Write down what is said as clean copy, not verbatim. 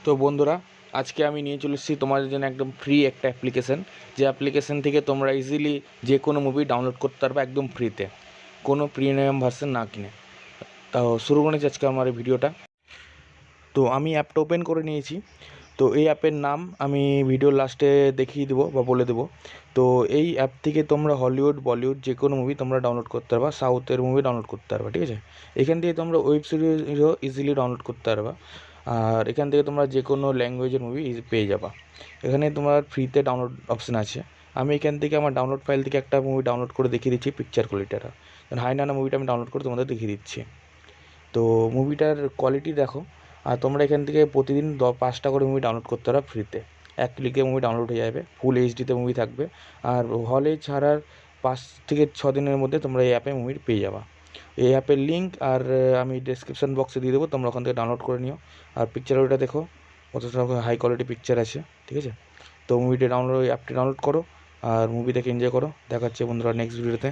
তো বন্ধুরা, আজকে আমি নিয়ে চলে এসেছি তোমাদের জন্য একদম ফ্রি একটা অ্যাপ্লিকেশন। যে অ্যাপ্লিকেশন থেকে তোমরা ইজিলি যে কোনো মুভি ডাউনলোড করতে পারবে একদম ফ্রিতে, কোনো প্রিমিয়াম ভার্সন না কিনে। তাও শুরু করেছি আজকে আমার এই ভিডিওটা। তো আমি অ্যাপটা ওপেন করে নিয়েছি। তো এই অ্যাপের নাম আমি ভিডিওর লাস্টে দেখিয়ে দেবো বা বলে দেবো। তো এই অ্যাপ থেকে তোমরা হলিউড, বলিউড যে কোনো মুভি তোমরা ডাউনলোড করতে পারবা, সাউথের মুভি ডাউনলোড করতে পারবা, ঠিক আছে। এখান থেকে তোমরা ওয়েব সিরিজও ইজিলি ডাউনলোড করতে পারবা। আর এখান থেকে তোমরা যে কোনো ল্যাঙ্গুয়েজের মুভি পেয়ে যাবা। এখানে তোমার ফ্রিতে ডাউনলোড অপশান আছে। আমি এখান থেকে আমার ডাউনলোড ফাইল থেকে একটা মুভি ডাউনলোড করে দেখিয়ে দিচ্ছি পিকচার কোয়ালিটিটা। হাইনানা মুভিটা আমি ডাউনলোড করে তোমাদের দেখিয়ে দিচ্ছি। তো মুভিটার কোয়ালিটি দেখো। আর তোমরা এখান থেকে প্রতিদিন 5টা করে মুভি ডাউনলোড করতে পারো ফ্রিতে। এক ক্লিকে মুভি ডাউনলোড হয়ে যাবে, ফুল এইচডিতে মুভি থাকবে। আর হলে ছাড়ার 5 থেকে 6 দিনের মধ্যে তোমরা এই অ্যাপে মুভি পেয়ে যাবা। এই অ্যাপের লিঙ্ক আর আমি ডেসক্রিপশন বক্সে দিয়ে দেবো, তোমরা ওখান থেকে ডাউনলোড করে নিও। আর পিকচার ওইটা দেখো, কতটা হাই কোয়ালিটি পিকচার আছে, ঠিক আছে। তো মুভিটি ডাউনলোড, অ্যাপটি ডাউনলোড করো আর মুভি দেখে এনজয় করো। দেখা হচ্ছে বন্ধুরা নেক্সট ভিডিওতে।